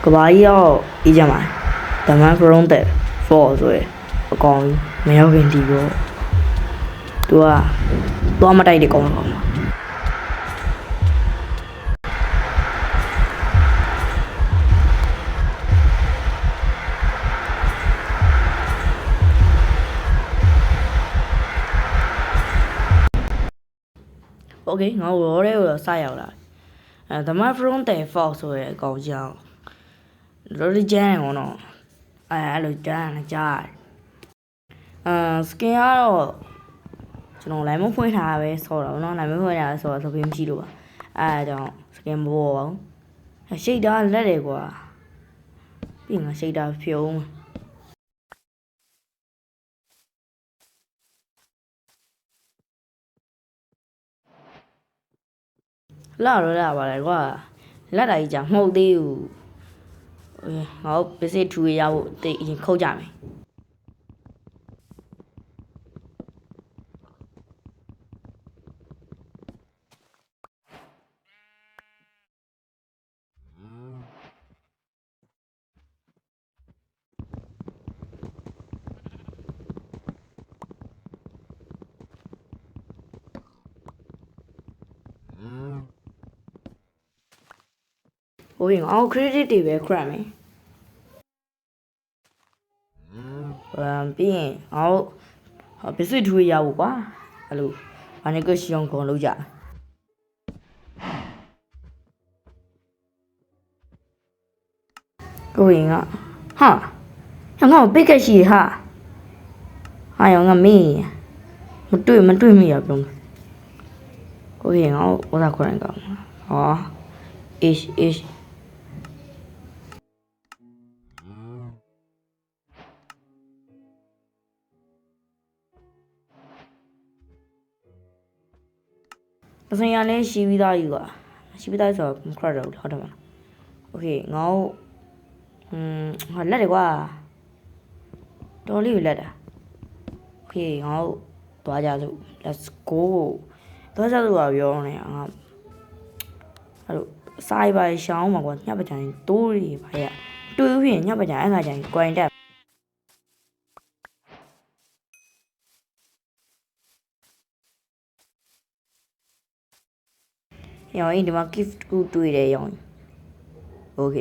ကဘာကြီးရောက်အေးကြမှာတမန်ဖရုံးတဲ့ 4ဆိုရယ်အကောင်မရောက်ခင်ဒီတော့သူကသွားမတိုက်တဲ့ကောင်တော့โอเคငါတို့ရောတဲ့ကိုစရောက်လာတမန်ဖရုံးတဲ့ 4ဆိုရယ်အကောင်ကြောင်လော်ရီကျန်းကောင်တော့အဲ့လိုကျန်းကြားစကင်ကတော့ကျွန်တော်လိုင်းမဖွင့်ထားပဲဆော်တော့နော်လိုင်းမဖွင့်ထားဆိုတော့ဆိုပြီးမရှိလို့ပါအဲ့ဒါကြောင့်စကင်မပေါ်ပါဘူးရှိတ်တာလက်တယ်ကွာပြီးငါရှိတ်တာဖြုံးလာတော့လာပါလေကွာလက်တာကြီးကြာမဟုတ်သေးဘူးငါတို့ပစ္စည်းထူရဖို့တိတ်ရင်ခုတ်ကြမယ်ဟိုရင်ငါတို့ credit တွေပဲခရမယ်ပြီးရင်ငါတို့ပစ္စည်းထူရဖို့ကွာအဲ့လိုဘာနေကရှီအောင်ကုန်လို့ကြကိုရင်ကဟာငါ့ပိတ်ကက်ရှိဟာဟာရောငါမေးမတွေ့မိရပြုံးကိုရင်ငါ့ဥစားခေါ်ရင်ကောင်းဟော ish ပစံရလည်းရှိပြီးသားယူပါရှိပြီးသားဆိုတော့မခရတော့ဟုတ်တယ်မလားโอเคငါ့ဟာလက်တယ်ကွာတော်လေးကိုလက်တာโอเคငါ့သွားကြစို့ let's go သွားကြစို့ပါပြောနေငါအဲ့လိုစာရေးပါရှောင်းမှာကွာညပကြိုင်တိုးရီပါရတွေ့ဦးရင်ညပကြိုင်အဲ့ခါကျရင် grind တက်ရောင်းဒီမှာ gift ကူတွေ့တယ်ရောင်းโอเค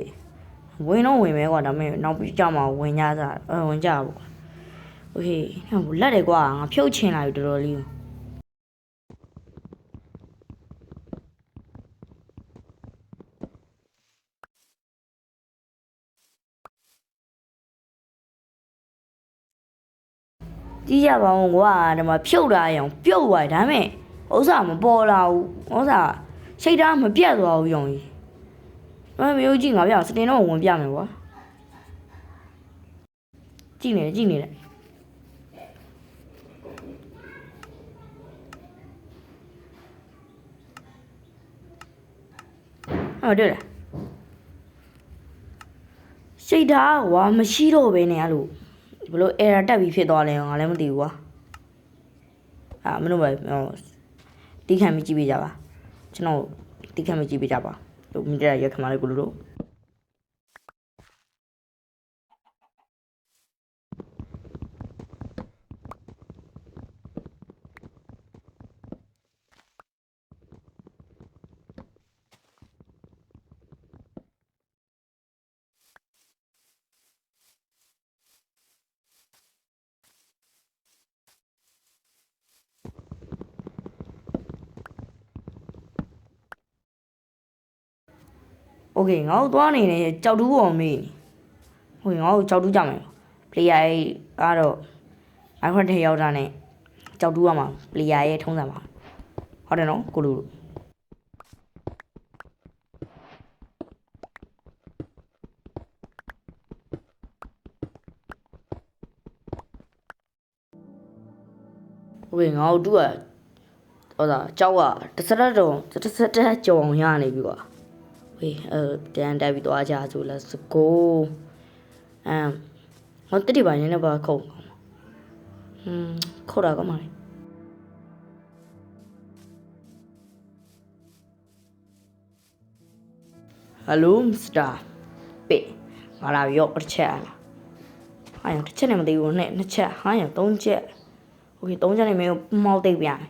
ဝင်တော့ဝင်မယ်ကွာဒါပေမဲ့နောက်ပြီးကြမှာဝင်ကြစားဝင်ကြပါโอเคဟိုလက်တယ်ကွာငါဖြုတ်ချင်လာပြီတော်တော်လေးကြည့်ရပါဦးကွာဒီမှာဖြုတ်လာအောင်ပြုတ်သွားဒါပေမဲ့ဥစ္စာမပေါ်လာဘူးဥစ္စာရှိတ်တာမပြတ်သွားဘူးရောင်ကြီးမမျိုးကြည့်ငါပြစတင်တော့ဝင်ပြမယ်ကွာကြည့်နေတယ်တွေ့လားရှိတ်တာကွာမရှိတော့ဘဲနဲ့အဲ့လိုဘလို့ error တက်ပြီးဖြစ်သွားလဲငါလည်းမသိဘူးကွာမင်းတို့ပဲတီးခံပြီးကြည့်ပေးကြပါကျွန်တော်တီးခံပြီးကြည့်ပေးကြပါတို့မိတဲ့ရက်ခမလေးကိုလို့โอเคငါတို့သွားနေတယ်ကြောက်တူးပေါ်မေးဟိုငါတို့ကြောက်တူးကြမယ် player ရဲ့ကတော့ Minecraft ထဲရောက်တာနဲ့ကြောက်တူးရမှာ player ရဲ့ထုံးစံပါဟုတ်တယ်နော်ကိုလူโอเคငါတို့တူးဟောတာကြောက်ကတစ်စက်တက်ကြော်အောင်ရနေပြီကွာဝေးတန်တက်ပြီးသွားကြဆို let's go ဟောတိပိုင်းနဲ့ပါခုတ်ခုတ်တာကောင်းပါလေဟယ်လိုမစ္စတာပေ ငါလာပြီးတော့တစ်ချက်ဟာရတစ်ချက်နဲ့မသိဘူးနဲ့နှစ်ချက်ဟာရသုံးချက်โอเคသုံးချက်နဲ့မင်းမောက်တိတ်ပြန်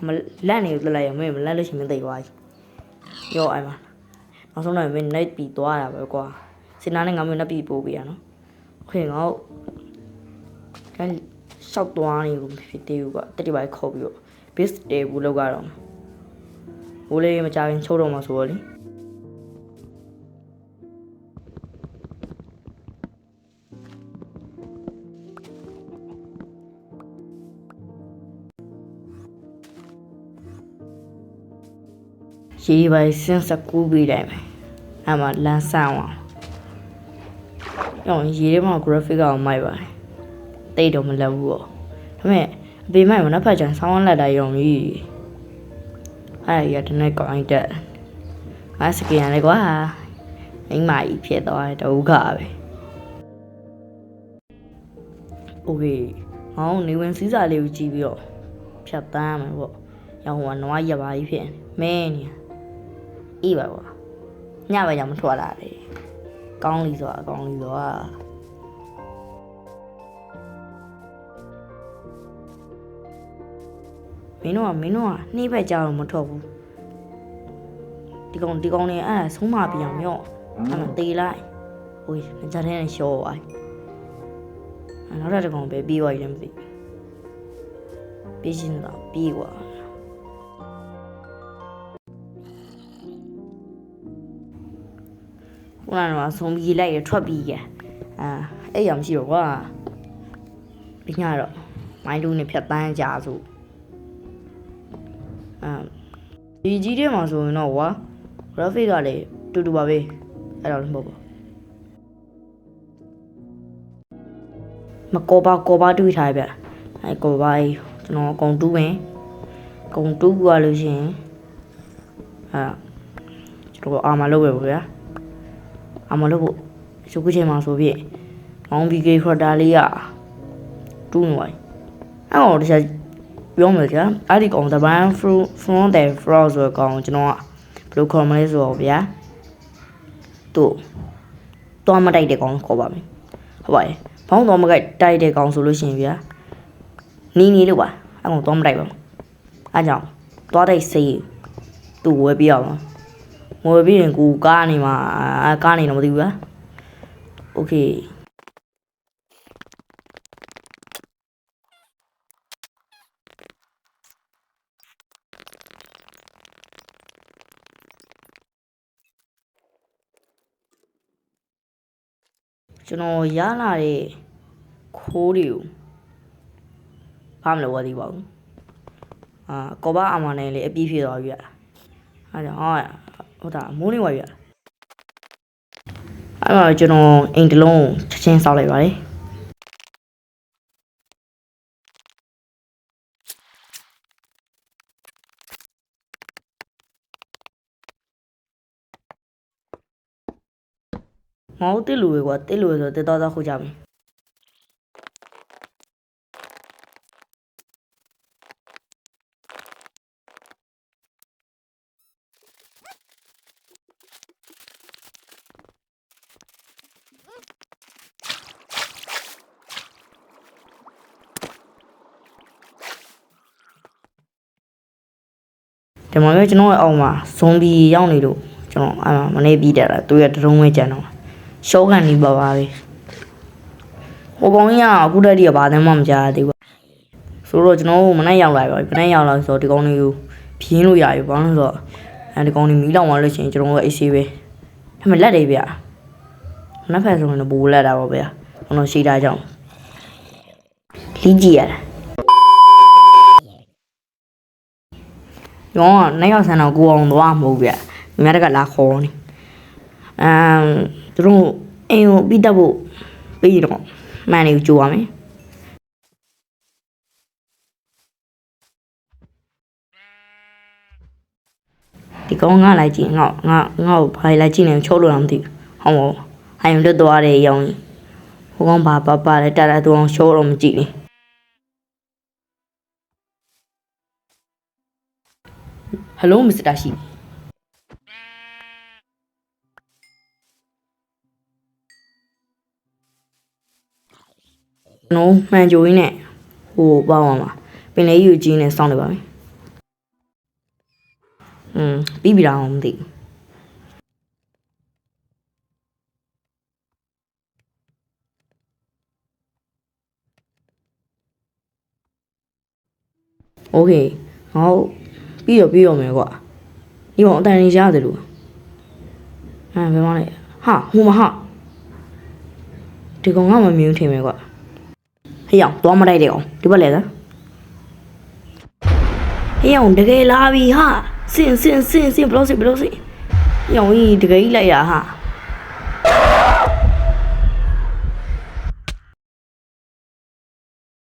မလက်နေလို့လိုက်ရမင်းမလက်လို့ရှိရင်မသိသွားဘူးရောအဲ့မှာနောက်ဆုံးတော့မင်း net ပြီးသွားတာပဲကွာစင်နာနဲ့ငါမျိုး net ပြီးပို့ပေးရနော်โอเคငါတို့ကန်ရှောက်သွားနေဘူးဖြစ်သေးဘူးကွာတက်တိပိုင်းခေါ်ပြီးတော့ base တေဘူးလောက်ကတော့ဘိုးလေးမကြခင်ချုပ်တော့မှာဆိုတော့လေရေပိုင်းစင်စကူးပေးလိုက်မယ်အဲ့မှာလမ်းဆန်းအောင်ရောရေထဲမှာ graphic အောင်မိုက်ပါတယ်တိတ်တော့မလက်ဘူးပေါ့ဒါပေမဲ့အပေမိုက်မနှက်ဖက်ချင်ဆောင်းလက်တိုင်းရုံကြီးအဲ့ရတဲ့နဲ့ကောင်းတဲ့မစကင်ရလေကွာမိမကြီးဖြစ်သွားတဲ့ဒုက္ခပဲโอเคငေါင်းနေဝင်စည်းစာလေးကိုကြည့်ပြီးတော့ဖြတ်တန်းမယ်ပေါ့ရောင်ကနွားရပါကြီးဖြစ်မဲနေအေးပါကွာညပဲကြောင်မထွက်လာတယ်ကောင်းလီဆိုတာကောင်းလီဆိုတာမင်းတို့ကနှိမ့်ဘက်ကြတော့မထွက်ဘူးဒီကောင်နေအဲ့ဒါဆုံးမပြအောင်ရော့အဲ့မှာတေးလိုက်ဟိုကြတဲ့နဲ့ရှော့သွားနောက်တစ်ကောင်ပဲပြီးသွားရင်မသိပြီးရှင်းတော့ပြီးကွာခုနကတော့ဆုံးပြီးလိုက်ရထွက်ပြီးရအဲ့ရမရှိတော့ကွာပြညာတော့မိုင်းတူးနေဖြတ်တန်းကြဆိုဒီကြီးထဲမှာဆိုရင်တော့ကွာ graphic ကလည်းတူတူပါပဲအဲ့တော့လည်းမဟုတ်ပါမကောပါတွေးထားဗျအဲ့ကောပါကျွန်တော်ကုံတူးမယ်ကုံတူးကြလို့ရှိရင်ကျွန်တော်အာမလုပ်ပဲပေါ့ဗျာအာမလုပ်ဖို့ရုပ်ကချင်းမှာဆိုပြမောင်ဘီကေခရတာလေးကတူးနေပါအဲ့တော့တခြားပြောမယ်ကြာအဲ့ဒီကောင်တပန်း from the frog ဆိုတော့ကောင်ကျွန်တော်ကဘယ်လိုခေါ်မလဲဆိုတော့ဗျာတို့တော့မတိုက်တဲ့ကောင်ခေါ်ပါမယ်ဟုတ်ပါရဲ့ဘောင်းတော့မကိုက်တိုက်တဲ့ကောင်ဆိုလို့ရှိရင်ဗျာနီလို့ပါအဲ့ကောင်တော့မတိုက်ပါဘူးအဲ့ကြောင့်သွားတိုက်စိတ်သူ့ဝဲပြရအောင်ငွေပြီးရင်ကိုကားနေမှာကားနေတော့မသိဘူးဗျာโอเคကျွန်တော်ရလာတဲ့ခိုးတွေကိုဘာမှမလုပ်ရသေးပါဘူးကောပါအာမနဲ့လေအပြည့်ဖြစ်သွားပြီအဲ့ကြောင့်ဟုတ်တာမိုးနေပါပြီအဲ့မှာကျွန်တော်အိမ်တလုံးချက်ချင်းစောက်လိုက်ပါတယ်ငေါ့တစ်လူပဲကွာတစ်လူဆိုတက်တော့ခုကြမယ်ဒီမှာပဲကျွန်တော်ရဲ့အောက်မှာဇွန်ဘီရောက်နေလို့ကျွန်တော်အဲ့မှာမနေပြီးတက်တာသူရတရုံးဝဲကြံတော့ရှော့ကန်နေပါပါပဲဟိုကောင်ကြီးကအခုတည်းကဘာမှမကြားသေးဘူးဆိုတော့ကျွန်တော်မနေ့ရောက်လာပြီမနေ့ရောက်လာဆိုတော့ဒီကောင်လေးကိုဖြင်းလို့ရပြီဘာလို့ဆိုတော့ဒီကောင်လေးမီးလောင်သွားလို့ရှိရင်ကျွန်တော်ကအေးဆေးပဲဒါပေမဲ့လက်တွေဗျမနှက်ဖက်ဆိုရင်တော့ဘူလက်တာပေါ့ဗျကျွန်တော်ရှိတာကြောင့်လီးကြည့်ရတာရောနိုင်ရောက်ဆန်တော့ကိုအောင်သွားမဟုတ်ဗျမြတ်တကလာခေါ်နေသူတို့အိမ်ကိုပြီးတတ်ဖို့ပြီးတော့မှန်နေကိုကြိုးရမယ်ဒီကောင်ငါလိုက်ကြည့်ငါ့ကိုဘာလိုက်ကြည့်နေချုပ်လို့တော့မသိဘူးဟောင်းဟိုင်လွတ်သွားတယ်ရောင်းဟိုကောင်ဘာလဲတာတူအောင်ရှိုးတော့မကြည့်ဘူးဟယ်လိုမစ္စတာရှိ နော်မှန်ကြိုးရင်းနဲ့ဟိုပေါ့ပါမှာပင်လေးယူကြီးနဲ့စောင့်နေပါမယ်ပြီးပြီလားမသိဘူးโอเคငါတို့ပြီးတော့မယ်ကွာဒီကောင်အတန်ကြီးရတယ်လို့ဘယ်မှလဲဟာဟိုမှာဟာဒီကောင်ကမမြင်ထင်မယ်ကွာဟေးအောင်သွားမလိုက်တဲ့အောင်ဒီဘက်လဲလားဟေးအောင်တကယ်လာပြီဟာစင်ဘလို့စင်ဟေးအောင်ကြီးတကယ်ကြီးလိုက်ရဟာ